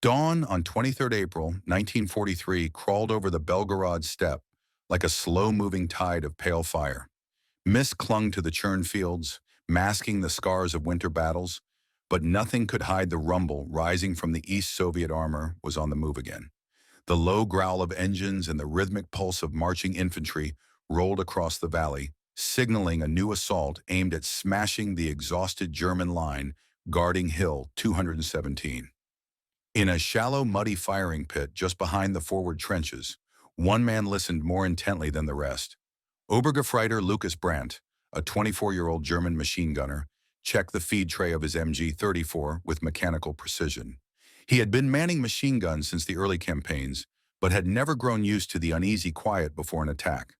Dawn on 23rd April 1943 crawled over the Belgorod steppe like a slow-moving tide of pale fire. Mist clung to the churn fields, masking the scars of winter battles, but nothing could hide the rumble rising from the East Soviet armor was on the move again. The low growl of engines and the rhythmic pulse of marching infantry rolled across the valley, signaling a new assault aimed at smashing the exhausted German line guarding Hill 217. In a shallow, muddy firing pit just behind the forward trenches, one man listened more intently than the rest. Obergefreiter Lucas Brandt, a 24-year-old German machine gunner, checked the feed tray of his MG-34 with mechanical precision. He had been manning machine guns since the early campaigns, but had never grown used to the uneasy quiet before an attack.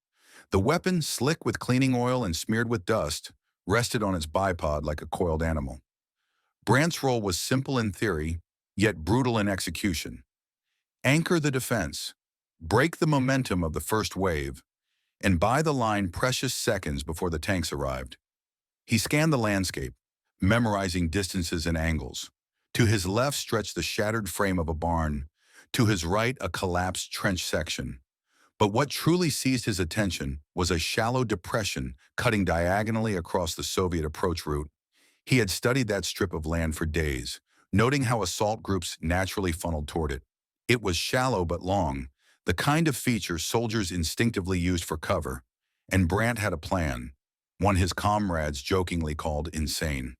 The weapon, slick with cleaning oil and smeared with dust, rested on its bipod like a coiled animal. Brandt's role was simple in theory, yet brutal in execution. Anchor the defense, break the momentum of the first wave, and buy the line precious seconds before the tanks arrived. He scanned the landscape, memorizing distances and angles. To his left stretched the shattered frame of a barn, to his right a collapsed trench section. But what truly seized his attention was a shallow depression cutting diagonally across the Soviet approach route. He had studied that strip of land for days, noting how assault groups naturally funneled toward it. It was shallow but long, the kind of feature soldiers instinctively used for cover, and Brandt had a plan, one his comrades jokingly called insane.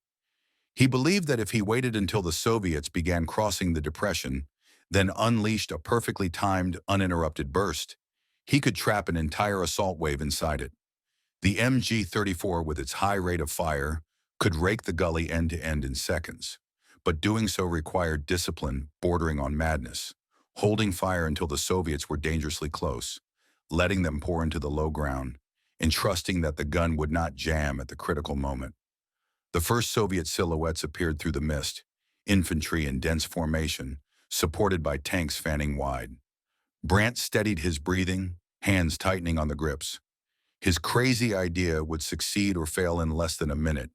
He believed that if he waited until the Soviets began crossing the depression, then unleashed a perfectly timed, uninterrupted burst, he could trap an entire assault wave inside it. The MG-34, with its high rate of fire, could rake the gully end to end in seconds, but doing so required discipline bordering on madness, holding fire until the Soviets were dangerously close, letting them pour into the low ground, and trusting that the gun would not jam at the critical moment. The first Soviet silhouettes appeared through the mist, infantry in dense formation, supported by tanks fanning wide. Brandt steadied his breathing, hands tightening on the grips. His crazy idea would succeed or fail in less than a minute,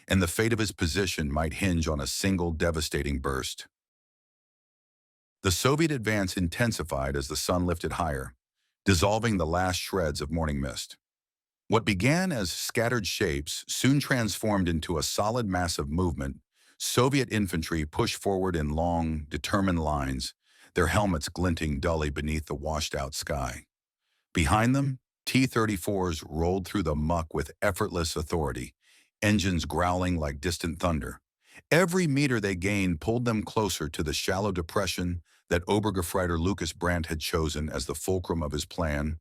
and the fate of his position might hinge on a single devastating burst. The Soviet advance intensified as the sun lifted higher, dissolving the last shreds of morning mist. What began as scattered shapes soon transformed into a solid mass of movement. Soviet infantry pushed forward in long, determined lines, their helmets glinting dully beneath the washed-out sky. Behind them, T-34s rolled through the muck with effortless authority, engines growling like distant thunder. Every meter they gained pulled them closer to the shallow depression that Obergefreiter Lucas Brandt had chosen as the fulcrum of his plan.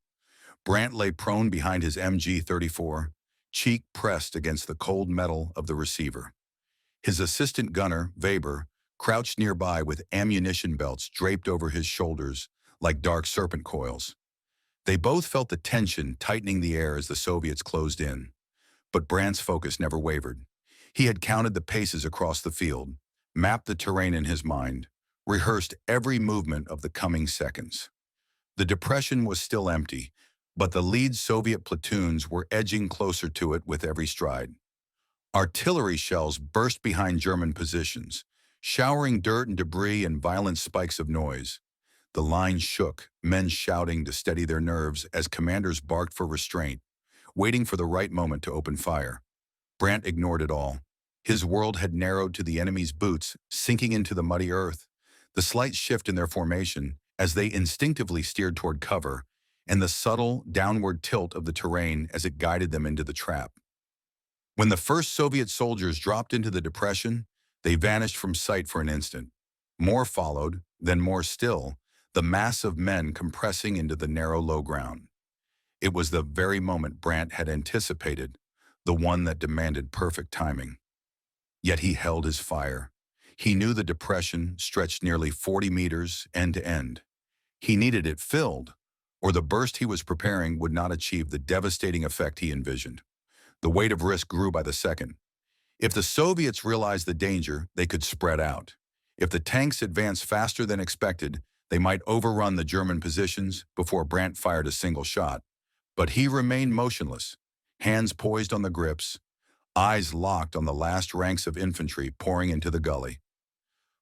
Brandt lay prone behind his MG-34, cheek pressed against the cold metal of the receiver. His assistant gunner, Weber, crouched nearby with ammunition belts draped over his shoulders like dark serpent coils. They both felt the tension tightening the air as the Soviets closed in. But Brandt's focus never wavered. He had counted the paces across the field, mapped the terrain in his mind, rehearsed every movement of the coming seconds. The depression was still empty, but the lead Soviet platoons were edging closer to it with every stride. Artillery shells burst behind German positions, showering dirt and debris and violent spikes of noise. The line shook, men shouting to steady their nerves as commanders barked for restraint, waiting for the right moment to open fire. Brandt ignored it all. His world had narrowed to the enemy's boots, sinking into the muddy earth, the slight shift in their formation as they instinctively steered toward cover, and the subtle, downward tilt of the terrain as it guided them into the trap. When the first Soviet soldiers dropped into the depression, they vanished from sight for an instant. More followed, then more still, the mass of men compressing into the narrow low ground. It was the very moment Brandt had anticipated, the one that demanded perfect timing. Yet he held his fire. He knew the depression stretched nearly 40 meters end to end. He needed it filled, or the burst he was preparing would not achieve the devastating effect he envisioned. The weight of risk grew by the second. If the Soviets realized the danger, they could spread out. If the tanks advanced faster than expected, they might overrun the German positions before Brandt fired a single shot. But he remained motionless, hands poised on the grips, eyes locked on the last ranks of infantry pouring into the gully.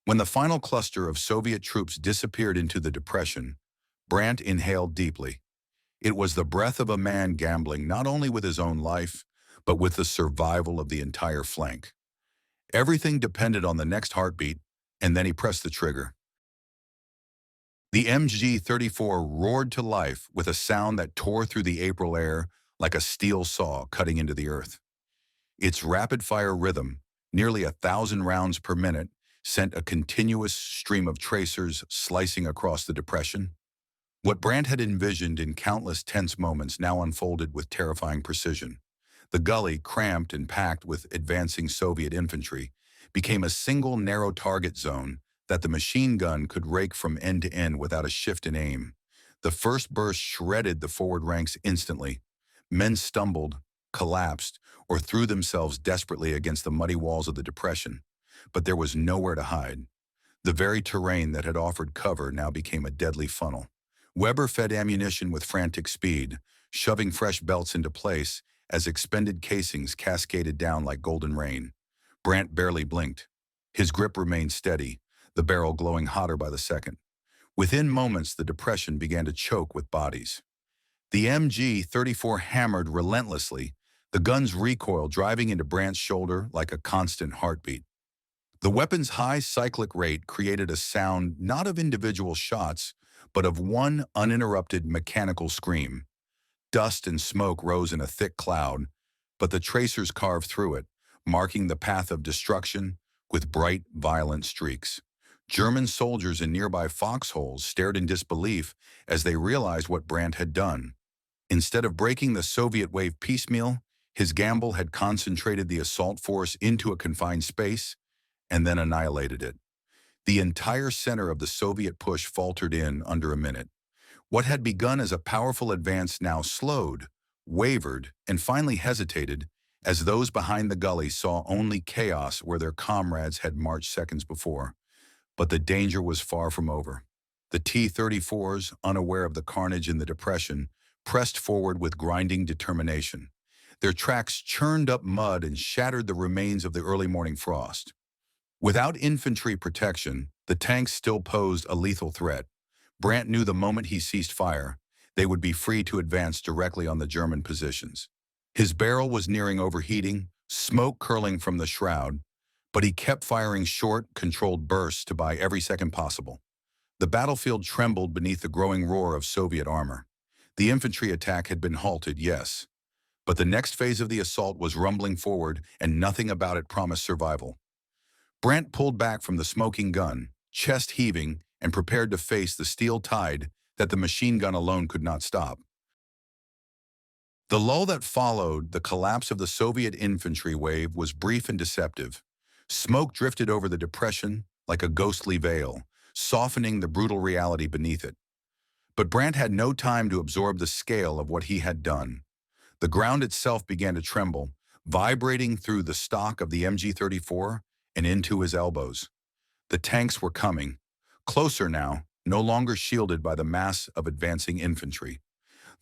When the final cluster of Soviet troops disappeared into the depression, Brandt inhaled deeply. It was the breath of a man gambling not only with his own life, but with the survival of the entire flank. Everything depended on the next heartbeat, and then he pressed the trigger. The MG-34 roared to life with a sound that tore through the April air like a steel saw cutting into the earth. Its rapid-fire rhythm, nearly 1,000 rounds per minute, sent a continuous stream of tracers slicing across the depression. What Brandt had envisioned in countless tense moments now unfolded with terrifying precision. The gully, cramped and packed with advancing Soviet infantry, became a single narrow target zone that the machine gun could rake from end to end without a shift in aim. The first burst shredded the forward ranks instantly. Men stumbled, collapsed, or threw themselves desperately against the muddy walls of the depression. But there was nowhere to hide. The very terrain that had offered cover now became a deadly funnel. Weber fed ammunition with frantic speed, shoving fresh belts into place as expended casings cascaded down like golden rain. Brandt barely blinked. His grip remained steady, the barrel glowing hotter by the second. Within moments, the depression began to choke with bodies. The MG-34 hammered relentlessly, the gun's recoil driving into Brandt's shoulder like a constant heartbeat. The weapon's high cyclic rate created a sound not of individual shots, but of one uninterrupted mechanical scream. Dust and smoke rose in a thick cloud, but the tracers carved through it, marking the path of destruction with bright, violent streaks. German soldiers in nearby foxholes stared in disbelief as they realized what Brandt had done. Instead of breaking the Soviet wave piecemeal, his gamble had concentrated the assault force into a confined space and then annihilated it. The entire center of the Soviet push faltered in under a minute. What had begun as a powerful advance now slowed, wavered, and finally hesitated as those behind the gully saw only chaos where their comrades had marched seconds before. But the danger was far from over. The T-34s, unaware of the carnage in the depression, pressed forward with grinding determination. Their tracks churned up mud and shattered the remains of the early morning frost. Without infantry protection, the tanks still posed a lethal threat. Brandt knew the moment he ceased fire, they would be free to advance directly on the German positions. His barrel was nearing overheating, smoke curling from the shroud, but he kept firing short, controlled bursts to buy every second possible. The battlefield trembled beneath the growing roar of Soviet armor. The infantry attack had been halted, yes, but the next phase of the assault was rumbling forward, and nothing about it promised survival. Brandt pulled back from the smoking gun, chest heaving, and prepared to face the steel tide that the machine gun alone could not stop. The lull that followed the collapse of the Soviet infantry wave was brief and deceptive. Smoke drifted over the depression like a ghostly veil, softening the brutal reality beneath it. But Brandt had no time to absorb the scale of what he had done. The ground itself began to tremble, vibrating through the stock of the MG-34 and into his elbows. The tanks were coming, closer now, no longer shielded by the mass of advancing infantry.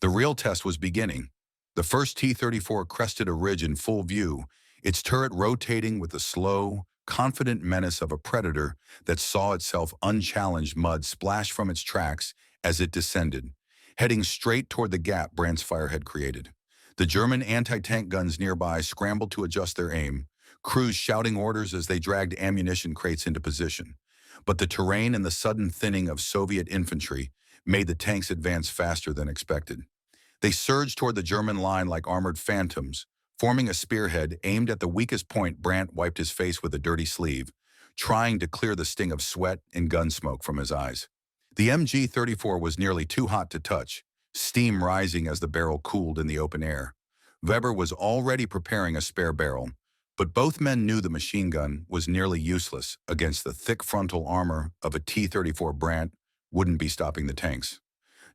The real test was beginning. The first T-34 crested a ridge in full view, its turret rotating with the slow, confident menace of a predator that saw itself unchallenged mud splash from its tracks as it descended, heading straight toward the gap Brandt's fire had created. The German anti-tank guns nearby scrambled to adjust their aim, crews shouting orders as they dragged ammunition crates into position. But the terrain and the sudden thinning of Soviet infantry made the tanks advance faster than expected. They surged toward the German line like armored phantoms, forming a spearhead aimed at the weakest point. Brandt wiped his face with a dirty sleeve, trying to clear the sting of sweat and gun smoke from his eyes. The MG-34 was nearly too hot to touch, steam rising as the barrel cooled in the open air. Weber was already preparing a spare barrel, but both men knew the machine gun was nearly useless against the thick frontal armor of a T-34. Brandt wouldn't be stopping the tanks.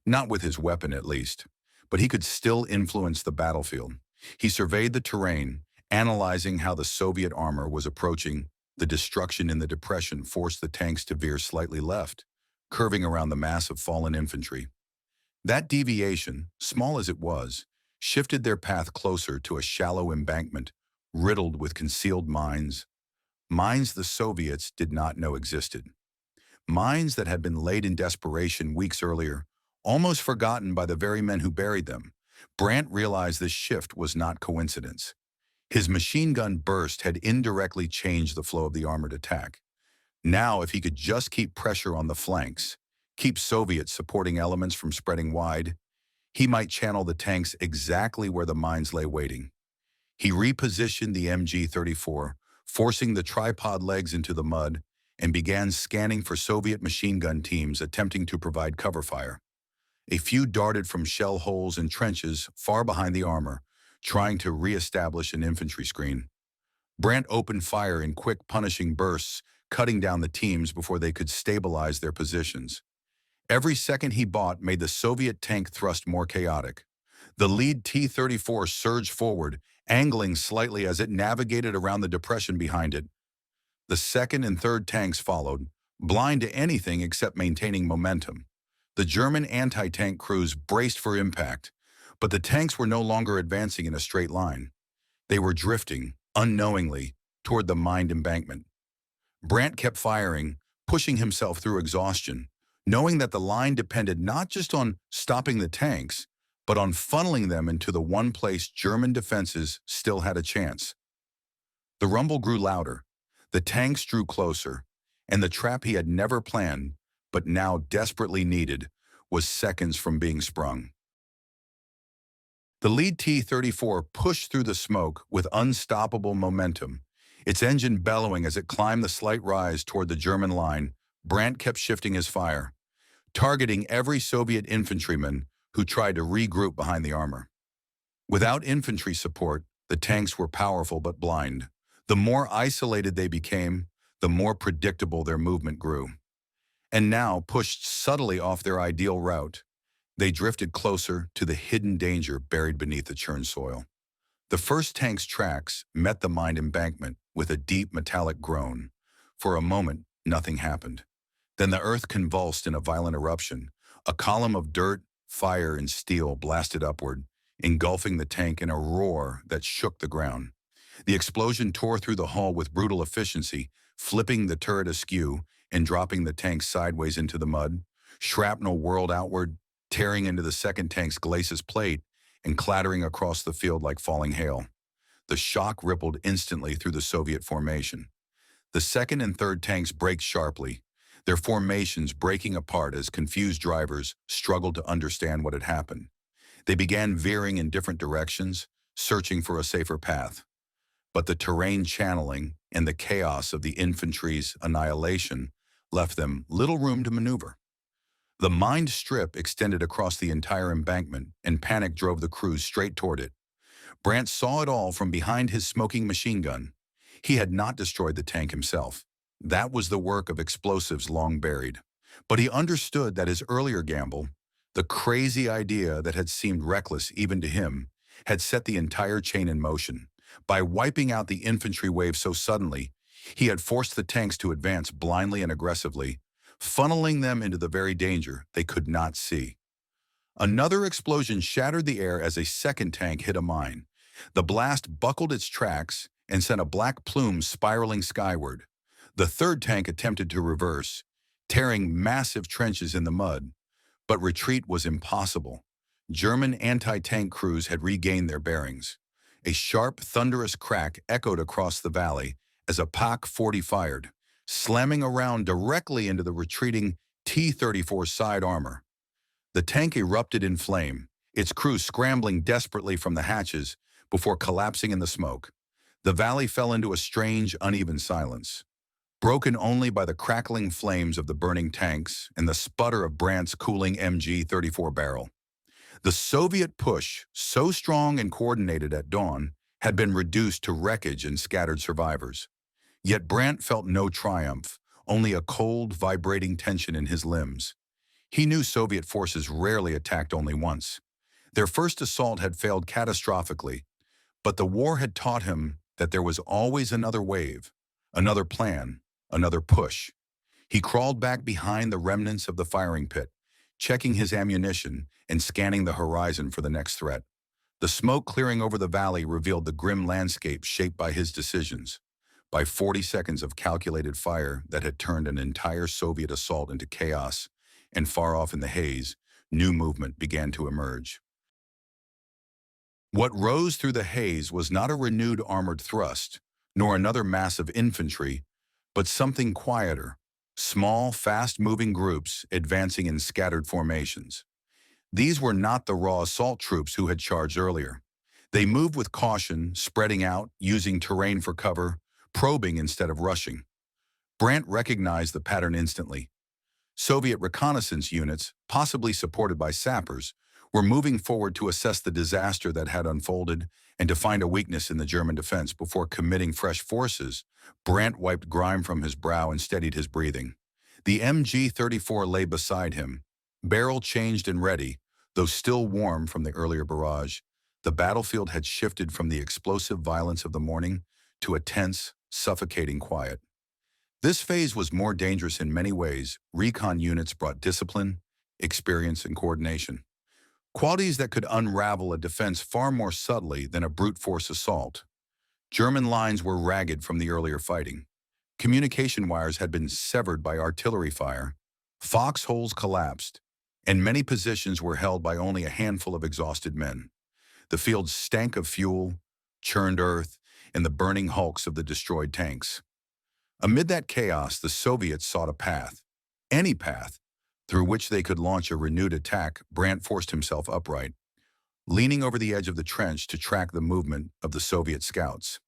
Not with his weapon, at least. But he could still influence the battlefield. He surveyed the terrain, analyzing how the Soviet armor was approaching. The destruction in the depression forced the tanks to veer slightly left, curving around the mass of fallen infantry. That deviation, small as it was, shifted their path closer to a shallow embankment riddled with concealed mines. mines the Soviets did not know existed. Mines that had been laid in desperation weeks earlier, almost forgotten by the very men who buried them. Brandt realized this shift was not coincidence. His machine gun burst had indirectly changed the flow of the armored attack. Now, if he could just keep pressure on the flanks, keep Soviet supporting elements from spreading wide, he might channel the tanks exactly where the mines lay waiting. He repositioned the MG-34, forcing the tripod legs into the mud, and began scanning for Soviet machine gun teams attempting to provide cover fire. A few darted from shell holes and trenches far behind the armor, trying to re-establish an infantry screen. Brandt opened fire in quick, punishing bursts, cutting down the teams before they could stabilize their positions. Every second he bought made the Soviet tank thrust more chaotic. The lead T-34 surged forward, angling slightly as it navigated around the depression behind it. The second and third tanks followed, blind to anything except maintaining momentum. The German anti-tank crews braced for impact, but the tanks were no longer advancing in a straight line. They were drifting, unknowingly, toward the mined embankment. Brandt kept firing, pushing himself through exhaustion, knowing that the line depended not just on stopping the tanks, but on funneling them into the one place German defenses still had a chance. The rumble grew louder, the tanks drew closer, and the trap he had never planned, but now desperately needed, was seconds from being sprung. The lead T-34 pushed through the smoke with unstoppable momentum, its engine bellowing as it climbed the slight rise toward the German line. Brandt kept shifting his fire, targeting every Soviet infantryman who tried to regroup behind the armor. Without infantry support, the tanks were powerful but blind. The more isolated they became, the more predictable their movement grew. And now, pushed subtly off their ideal route, they drifted closer to the hidden danger buried beneath the churned soil. The first tank's tracks met the mined embankment with a deep metallic groan. For a moment, nothing happened. Then the earth convulsed in a violent eruption. A column of dirt, fire, and steel blasted upward, engulfing the tank in a roar that shook the ground. The explosion tore through the hull with brutal efficiency, flipping the turret askew and dropping the tank sideways into the mud. Shrapnel whirled outward, tearing into the second tank's glacis plate and clattering across the field like falling hail. The shock rippled instantly through the Soviet formation. The second and third tanks braked sharply, their formations breaking apart as confused drivers struggled to understand what had happened. They began veering in different directions, searching for a safer path. But the terrain channeling and the chaos of the infantry's annihilation left them little room to maneuver. The mined strip extended across the entire embankment, and panic drove the crews straight toward it. Brandt saw it all from behind his smoking machine gun. He had not destroyed the tank himself. That was the work of explosives long buried. But he understood that his earlier gamble, the crazy idea that had seemed reckless even to him, had set the entire chain in motion. By wiping out the infantry wave so suddenly, he had forced the tanks to advance blindly and aggressively, funneling them into the very danger they could not see. Another explosion shattered the air as a second tank hit a mine. The blast buckled its tracks and sent a black plume spiraling skyward. The third tank attempted to reverse, tearing massive trenches in the mud, but retreat was impossible. German anti-tank crews had regained their bearings. A sharp, thunderous crack echoed across the valley as a Pak-40 fired, slamming around directly into the retreating T-34 side armor. The tank erupted in flame, its crew scrambling desperately from the hatches before collapsing in the smoke. The valley fell into a strange, uneven silence, broken only by the crackling flames of the burning tanks and the sputter of Brandt's cooling MG-34 barrel. The Soviet push, so strong and coordinated at dawn, had been reduced to wreckage and scattered survivors. Yet Brandt felt no triumph, only a cold, vibrating tension in his limbs. He knew Soviet forces rarely attacked only once. Their first assault had failed catastrophically, but the war had taught him that there was always another wave, another plan, another push. He crawled back behind the remnants of the firing pit, checking his ammunition and scanning the horizon for the next threat. The smoke clearing over the valley revealed the grim landscape shaped by his decisions. by 40 seconds of calculated fire that had turned an entire Soviet assault into chaos, and far off in the haze, new movement began to emerge. What rose through the haze was not a renewed armored thrust, nor another mass of infantry, but something quieter, small, fast-moving groups advancing in scattered formations. These were not the raw assault troops who had charged earlier. They moved with caution, spreading out, using terrain for cover, probing instead of rushing. Brandt recognized the pattern instantly. Soviet reconnaissance units, possibly supported by sappers, were moving forward to assess the disaster that had unfolded and to find a weakness in the German defense before committing fresh forces. Brandt wiped grime from his brow and steadied his breathing. The MG-34 lay beside him, barrel changed and ready, though still warm from the earlier barrage. The battlefield had shifted from the explosive violence of the morning to a tense, suffocating quiet. This phase was more dangerous in many ways. Recon units brought discipline, experience, and coordination. Qualities that could unravel a defense far more subtly than a brute force assault. German lines were ragged from the earlier fighting. Communication wires had been severed by artillery fire. Foxholes collapsed, and many positions were held by only a handful of exhausted men. The field stank of fuel, churned earth, and the burning hulks of the destroyed tanks. Amid that chaos, the Soviets sought a path, any path, through which they could launch a renewed attack. Brandt forced himself upright, leaning over the edge of the trench to track the movement of the Soviet scouts.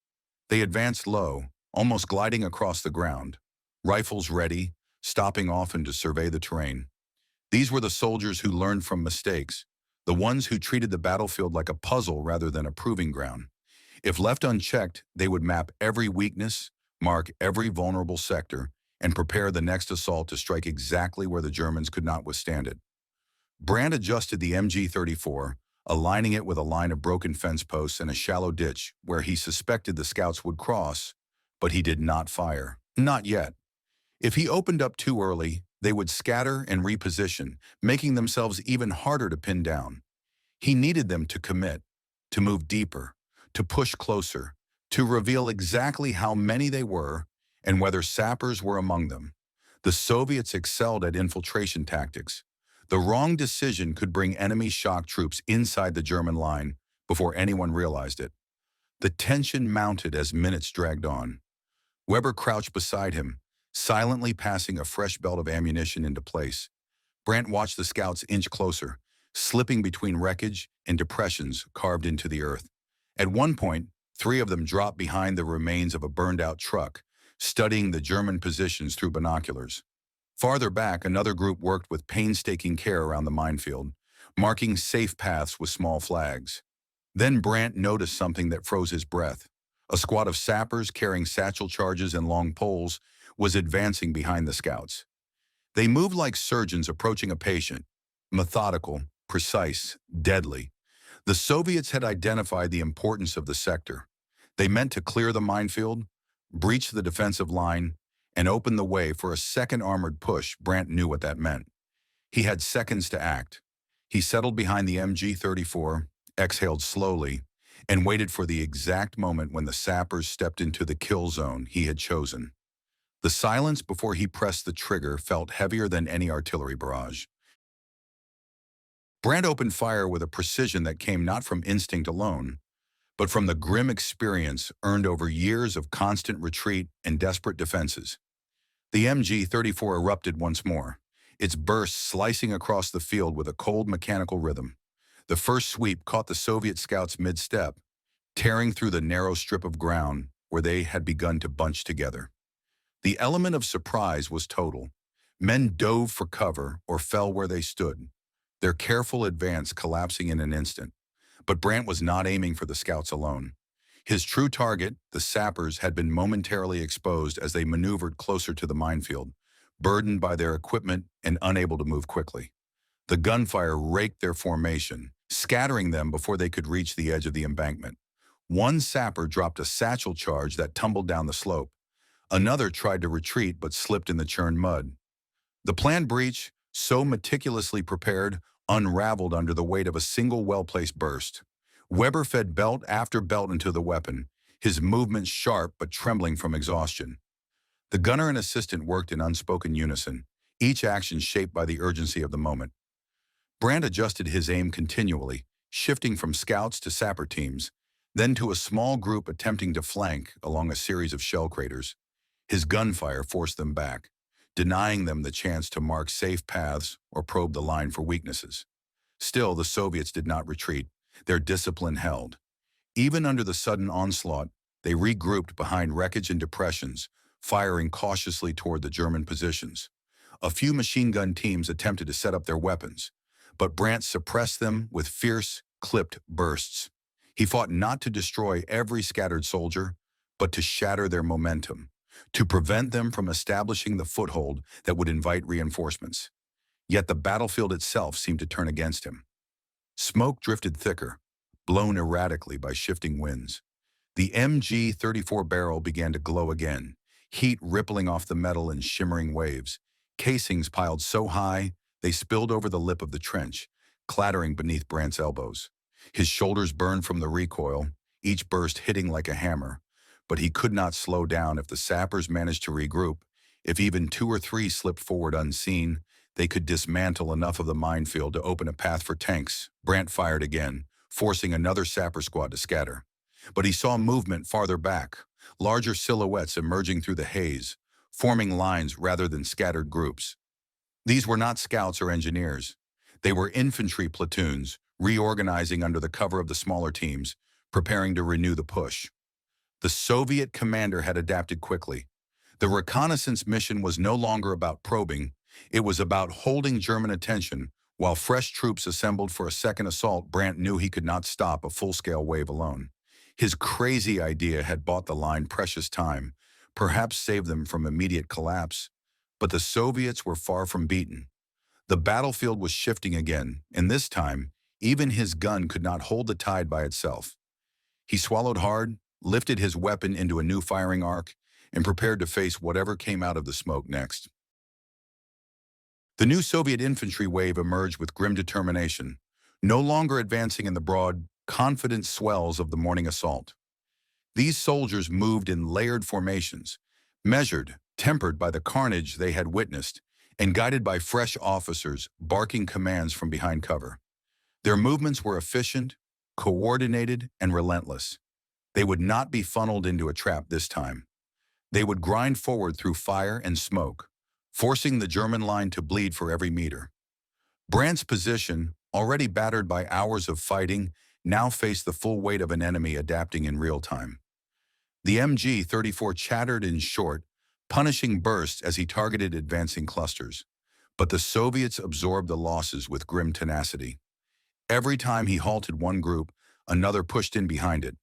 They advanced low, almost gliding across the ground, rifles ready, stopping often to survey the terrain. These were the soldiers who learned from mistakes, the ones who treated the battlefield like a puzzle rather than a proving ground. If left unchecked, they would map every weakness, mark every vulnerable sector, and prepare the next assault to strike exactly where the Germans could not withstand it. Brandt adjusted the MG-34, aligning it with a line of broken fence posts and a shallow ditch where he suspected the scouts would cross, but he did not fire. Not yet. If he opened up too early, they would scatter and reposition, making themselves even harder to pin down. He needed them to commit, to move deeper, to push closer, to reveal exactly how many they were and whether sappers were among them. The Soviets excelled at infiltration tactics. The wrong decision could bring enemy shock troops inside the German line before anyone realized it. The tension mounted as minutes dragged on. Weber crouched beside him, silently passing a fresh belt of ammunition into place. Brandt watched the scouts inch closer, slipping between wreckage and depressions carved into the earth. At one point, 3 of them dropped behind the remains of a burned-out truck, studying the German positions through binoculars. Farther back, another group worked with painstaking care around the minefield, marking safe paths with small flags. Then Brandt noticed something that froze his breath. A squad of sappers carrying satchel charges and long poles was advancing behind the scouts. They moved like surgeons approaching a patient, methodical, precise, deadly. The Soviets had identified the importance of the sector. They meant to clear the minefield, breach the defensive line, and open the way for a second armored push. Brandt knew what that meant. He had seconds to act. He settled behind the MG-34, exhaled slowly, and waited for the exact moment when the sappers stepped into the kill zone he had chosen. The silence before he pressed the trigger felt heavier than any artillery barrage. Brandt opened fire with a precision that came not from instinct alone, but from the grim experience earned over years of constant retreat and desperate defenses. The MG-34 erupted once more, its burst slicing across the field with a cold mechanical rhythm. The first sweep caught the Soviet scouts mid-step, tearing through the narrow strip of ground where they had begun to bunch together. The element of surprise was total. Men dove for cover or fell where they stood, their careful advance collapsing in an instant. But Brandt was not aiming for the scouts alone. His true target, the sappers, had been momentarily exposed as they maneuvered closer to the minefield, burdened by their equipment and unable to move quickly. The gunfire raked their formation, scattering them before they could reach the edge of the embankment. One sapper dropped a satchel charge that tumbled down the slope. Another tried to retreat but slipped in the churned mud. The planned breach, so meticulously prepared, unraveled under the weight of a single well-placed burst. Weber fed belt after belt into the weapon, his movements sharp but trembling from exhaustion. The gunner and assistant worked in unspoken unison, each action shaped by the urgency of the moment. Brandt adjusted his aim continually, shifting from scouts to sapper teams, then to a small group attempting to flank along a series of shell craters. His gunfire forced them back, denying them the chance to mark safe paths or probe the line for weaknesses. Still, the Soviets did not retreat. Their discipline held. Even under the sudden onslaught, they regrouped behind wreckage and depressions, firing cautiously toward the German positions. A few machine gun teams attempted to set up their weapons, but Brandt suppressed them with fierce, clipped bursts. He fought not to destroy every scattered soldier, but to shatter their momentum, to prevent them from establishing the foothold that would invite reinforcements. Yet the battlefield itself seemed to turn against him. Smoke drifted thicker, blown erratically by shifting winds. The MG-34 barrel began to glow again, heat rippling off the metal in shimmering waves. Casings piled so high, they spilled over the lip of the trench, clattering beneath Brandt's elbows. His shoulders burned from the recoil, each burst hitting like a hammer. But he could not slow down if the sappers managed to regroup. If even 2 or 3 slipped forward unseen, they could dismantle enough of the minefield to open a path for tanks. Brandt fired again, forcing another sapper squad to scatter. But he saw movement farther back, larger silhouettes emerging through the haze, forming lines rather than scattered groups. These were not scouts or engineers. They were infantry platoons, reorganizing under the cover of the smaller teams, preparing to renew the push. The Soviet commander had adapted quickly. The reconnaissance mission was no longer about probing, it was about holding German attention. While fresh troops assembled for a second assault, Brandt knew he could not stop a full-scale wave alone. His crazy idea had bought the line precious time, perhaps saved them from immediate collapse. But the Soviets were far from beaten. The battlefield was shifting again, and this time, even his gun could not hold the tide by itself. He swallowed hard, lifted his weapon into a new firing arc, and prepared to face whatever came out of the smoke next. The new Soviet infantry wave emerged with grim determination, no longer advancing in the broad, confident swells of the morning assault. These soldiers moved in layered formations, measured, tempered by the carnage they had witnessed, and guided by fresh officers barking commands from behind cover. Their movements were efficient, coordinated, and relentless. They would not be funneled into a trap this time. They would grind forward through fire and smoke, forcing the German line to bleed for every meter. Brandt's position, already battered by hours of fighting, now faced the full weight of an enemy adapting in real time. The MG-34 chattered in short, punishing bursts as he targeted advancing clusters. But the Soviets absorbed the losses with grim tenacity. Every time he halted one group, another pushed in behind it.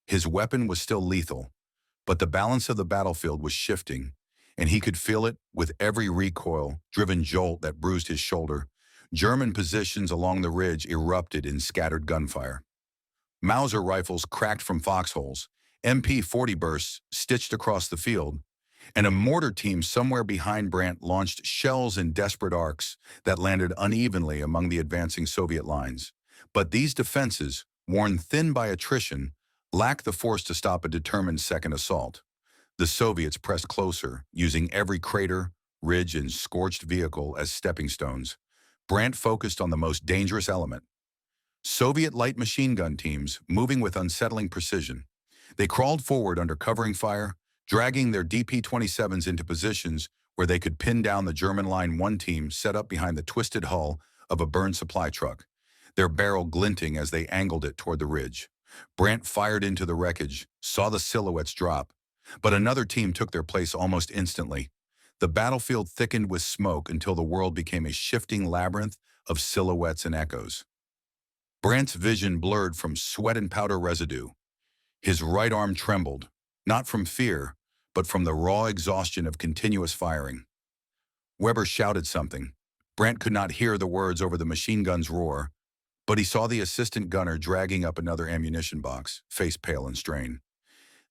His weapon was still lethal, but the balance of the battlefield was shifting, and he could feel it with every recoil-driven jolt that bruised his shoulder. German positions along the ridge erupted in scattered gunfire. Mauser rifles cracked from foxholes, MP-40 bursts stitched across the field, and a mortar team somewhere behind Brandt launched shells in desperate arcs that landed unevenly among the advancing Soviet lines. But these defenses, worn thin by attrition, lacked the force to stop a determined second assault. The Soviets pressed closer, using every crater, ridge, and scorched vehicle as stepping stones. Brandt focused on the most dangerous element. Soviet light machine gun teams, moving with unsettling precision. They crawled forward under covering fire, dragging their DP-27s into positions where they could pin down the German Line 1 team set up behind the twisted hull of a burned supply truck, their barrel glinting as they angled it toward the ridge. Brandt fired into the wreckage, saw the silhouettes drop, but another team took their place almost instantly. The battlefield thickened with smoke until the world became a shifting labyrinth of silhouettes and echoes. Brandt's vision blurred from sweat and powder residue. His right arm trembled, not from fear, but from the raw exhaustion of continuous firing. Weber shouted something. Brandt could not hear the words over the machine gun's roar, but he saw the assistant gunner dragging up another ammunition box, face pale and strained.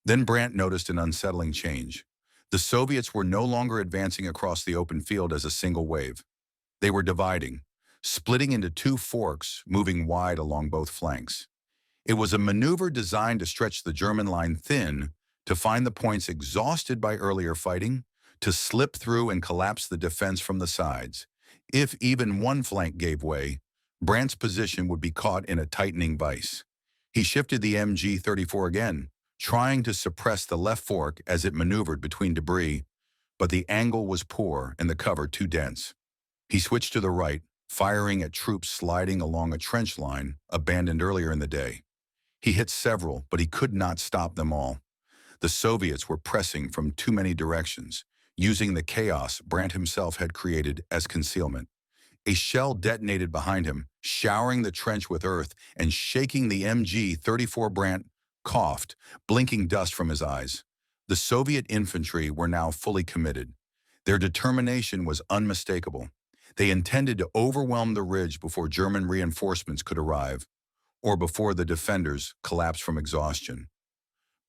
Then Brandt noticed an unsettling change. The Soviets were no longer advancing across the open field as a single wave. They were dividing, splitting into 2 forks, moving wide along both flanks. It was a maneuver designed to stretch the German line thin, to find the points exhausted by earlier fighting, to slip through and collapse the defense from the sides. If even one flank gave way, Brandt's position would be caught in a tightening vice. He shifted the MG-34 again, trying to suppress the left fork as it maneuvered between debris, but the angle was poor and the cover too dense. He switched to the right, firing at troops sliding along a trench line abandoned earlier in the day. He hit several, but he could not stop them all. The Soviets were pressing from too many directions, using the chaos Brandt himself had created as concealment. A shell detonated behind him, showering the trench with earth and shaking the MG-34. Brandt coughed, blinking dust from his eyes. The Soviet infantry were now fully committed. Their determination was unmistakable. They intended to overwhelm the ridge before German reinforcements could arrive, or before the defenders collapsed from exhaustion.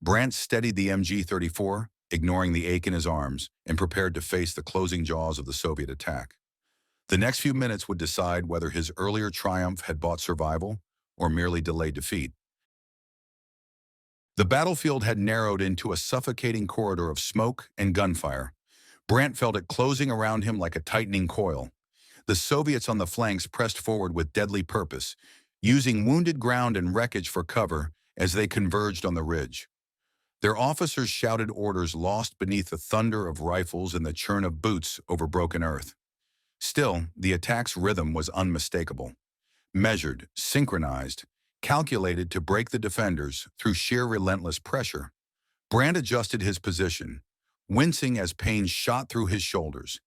Brandt steadied the MG-34, ignoring the ache in his arms, and prepared to face the closing jaws of the Soviet attack. The next few minutes would decide whether his earlier triumph had bought survival or merely delayed defeat. The battlefield had narrowed into a suffocating corridor of smoke and gunfire. Brandt felt it closing around him like a tightening coil. The Soviets on the flanks pressed forward with deadly purpose, using wounded ground and wreckage for cover as they converged on the ridge. Their officers shouted orders lost beneath the thunder of rifles and the churn of boots over broken earth. Still, the attack's rhythm was unmistakable. Measured, synchronized, calculated to break the defenders through sheer relentless pressure. Brandt adjusted his position, wincing as pain shot through his shoulders.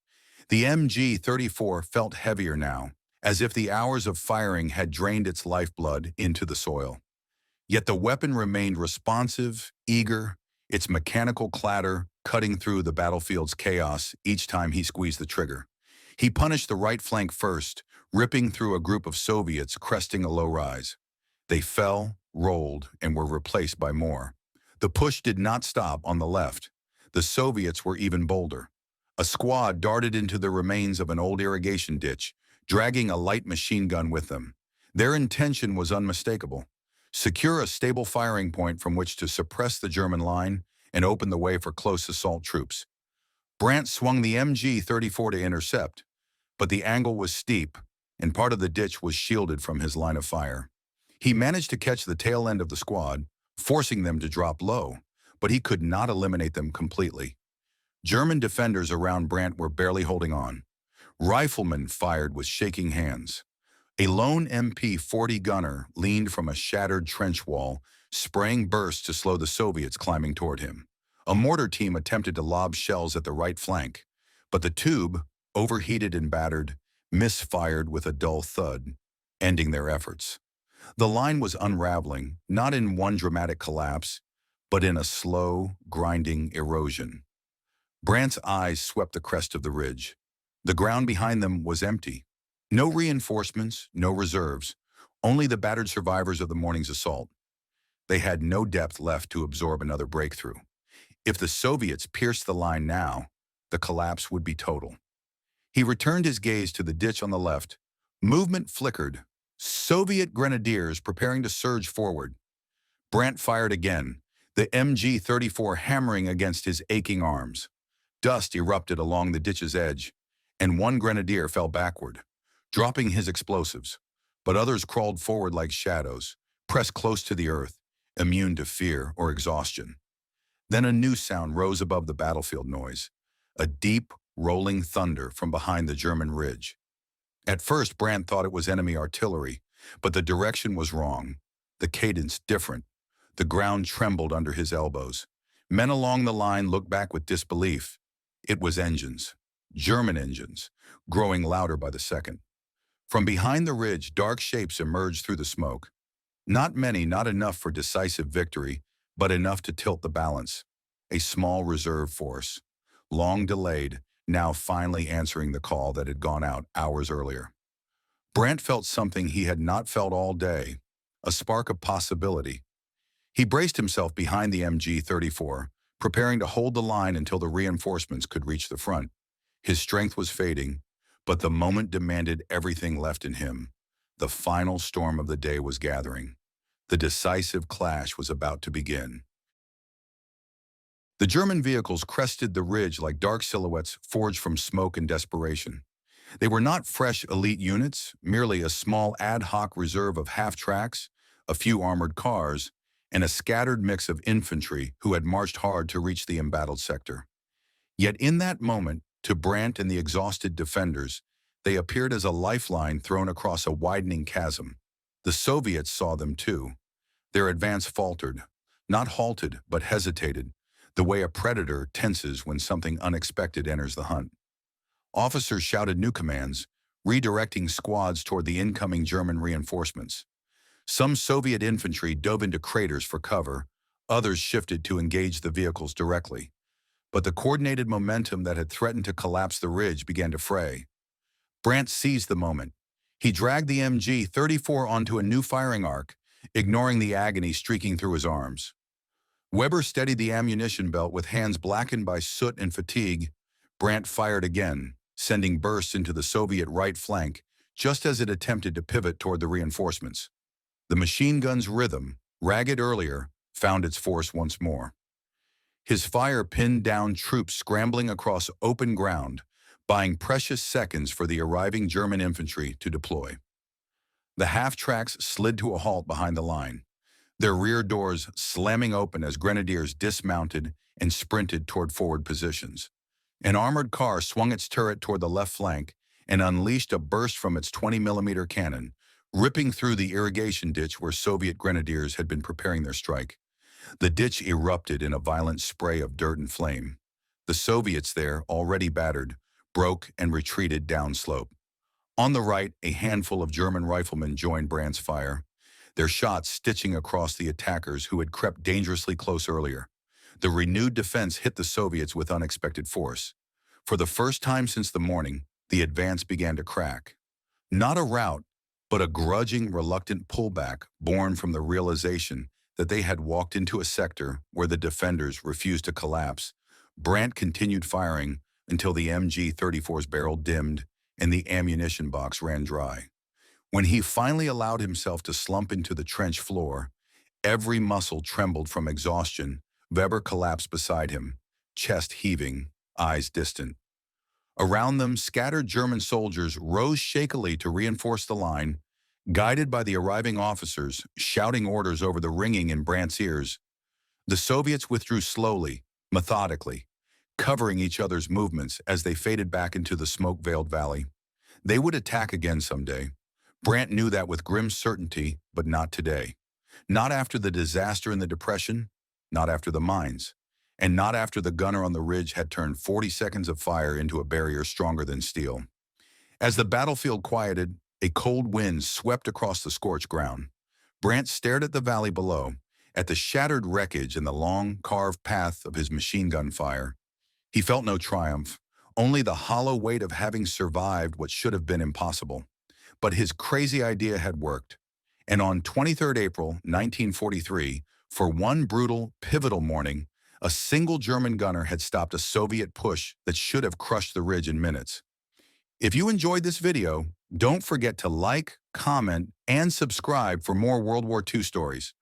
The MG-34 felt heavier now, as if the hours of firing had drained its lifeblood into the soil. Yet the weapon remained responsive, eager, its mechanical clatter cutting through the battlefield's chaos each time he squeezed the trigger. He punished the right flank first, ripping through a group of Soviets cresting a low rise. They fell, rolled, and were replaced by more. The push did not stop on the left. The Soviets were even bolder. A squad darted into the remains of an old irrigation ditch, dragging a light machine gun with them. Their intention was unmistakable: secure a stable firing point from which to suppress the German line and open the way for close assault troops. Brandt swung the MG-34 to intercept, but the angle was steep, and part of the ditch was shielded from his line of fire. He managed to catch the tail end of the squad, forcing them to drop low, but he could not eliminate them completely. German defenders around Brandt were barely holding on. Riflemen fired with shaking hands. A lone MP-40 gunner leaned from a shattered trench wall, spraying bursts to slow the Soviets climbing toward him. A mortar team attempted to lob shells at the right flank, but the tube, overheated and battered, misfired with a dull thud, ending their efforts. The line was unraveling, not in one dramatic collapse, but in a slow, grinding erosion. Brandt's eyes swept the crest of the ridge. The ground behind them was empty. No reinforcements, no reserves, only the battered survivors of the morning's assault. They had no depth left to absorb another breakthrough. If the Soviets pierced the line now, the collapse would be total. He returned his gaze to the ditch on the left. Movement flickered. Soviet grenadiers preparing to surge forward. Brandt fired again, the MG-34 hammering against his aching arms. Dust erupted along the ditch's edge, and one grenadier fell backward, dropping his explosives, but others crawled forward like shadows, pressed close to the earth, immune to fear or exhaustion. Then a new sound rose above the battlefield noise, a deep, rolling thunder from behind the German ridge. At first, Brandt thought it was enemy artillery, but the direction was wrong, the cadence different. The ground trembled under his elbows. Men along the line looked back with disbelief. It was engines, German engines, growing louder by the second. From behind the ridge, dark shapes emerged through the smoke. Not many, not enough for decisive victory, but enough to tilt the balance. A small reserve force, long delayed, now finally answering the call that had gone out hours earlier. Brandt felt something he had not felt all day, a spark of possibility. He braced himself behind the MG-34, preparing to hold the line until the reinforcements could reach the front. His strength was fading, but the moment demanded everything left in him. The final storm of the day was gathering. The decisive clash was about to begin. The German vehicles crested the ridge like dark silhouettes forged from smoke and desperation. They were not fresh elite units, merely a small ad hoc reserve of half-tracks, a few armored cars, and a scattered mix of infantry who had marched hard to reach the embattled sector. Yet in that moment, to Brandt and the exhausted defenders, they appeared as a lifeline thrown across a widening chasm. The Soviets saw them too. Their advance faltered, not halted, but hesitated, the way a predator tenses when something unexpected enters the hunt. Officers shouted new commands, redirecting squads toward the incoming German reinforcements. Some Soviet infantry dove into craters for cover, others shifted to engage the vehicles directly. But the coordinated momentum that had threatened to collapse the ridge began to fray. Brandt seized the moment. He dragged the MG-34 onto a new firing arc, ignoring the agony streaking through his arms. Weber steadied the ammunition belt with hands blackened by soot and fatigue. Brandt fired again, sending bursts into the Soviet right flank, just as it attempted to pivot toward the reinforcements. The machine gun's rhythm, ragged earlier, found its force once more. His fire pinned down troops scrambling across open ground, buying precious seconds for the arriving German infantry to deploy. The half-tracks slid to a halt behind the line, their rear doors slamming open as grenadiers dismounted and sprinted toward forward positions. An armored car swung its turret toward the left flank and unleashed a burst from its 20-millimeter cannon, ripping through the irrigation ditch where Soviet grenadiers had been preparing their strike. The ditch erupted in a violent spray of dirt and flame. The Soviets there, already battered, broke and retreated downslope. On the right, a handful of German riflemen joined Brandt's fire, their shots stitching across the attackers who had crept dangerously close earlier. The renewed defense hit the Soviets with unexpected force. For the first time since the morning, the advance began to crack. Not a rout, but a grudging, reluctant pullback born from the realization that they had walked into a sector where the defenders refused to collapse. Brandt continued firing until the MG-34's barrel dimmed and the ammunition box ran dry. When he finally allowed himself to slump into the trench floor, every muscle trembled from exhaustion. Weber collapsed beside him, chest heaving, eyes distant. Around them, scattered German soldiers rose shakily to reinforce the line, guided by the arriving officers, shouting orders over the ringing in Brandt's ears. The Soviets withdrew slowly, methodically, covering each other's movements as they faded back into the smoke-veiled valley. They would attack again someday. Brandt knew that with grim certainty, but not today. Not after the disaster in the Depression, not after the mines, and not after the gunner on the ridge had turned 40 seconds of fire into a barrier stronger than steel. As the battlefield quieted, a cold wind swept across the scorched ground. Brandt stared at the valley below, at the shattered wreckage and the long, carved path of his machine gun fire. He felt no triumph, only the hollow weight of having survived what should have been impossible. But his crazy idea had worked. And on 23rd April, 1943, for one brutal, pivotal morning, a single German gunner had stopped a Soviet push that should have crushed the ridge in minutes. If you enjoyed this video, don't forget to like, comment, and subscribe for more World War II stories.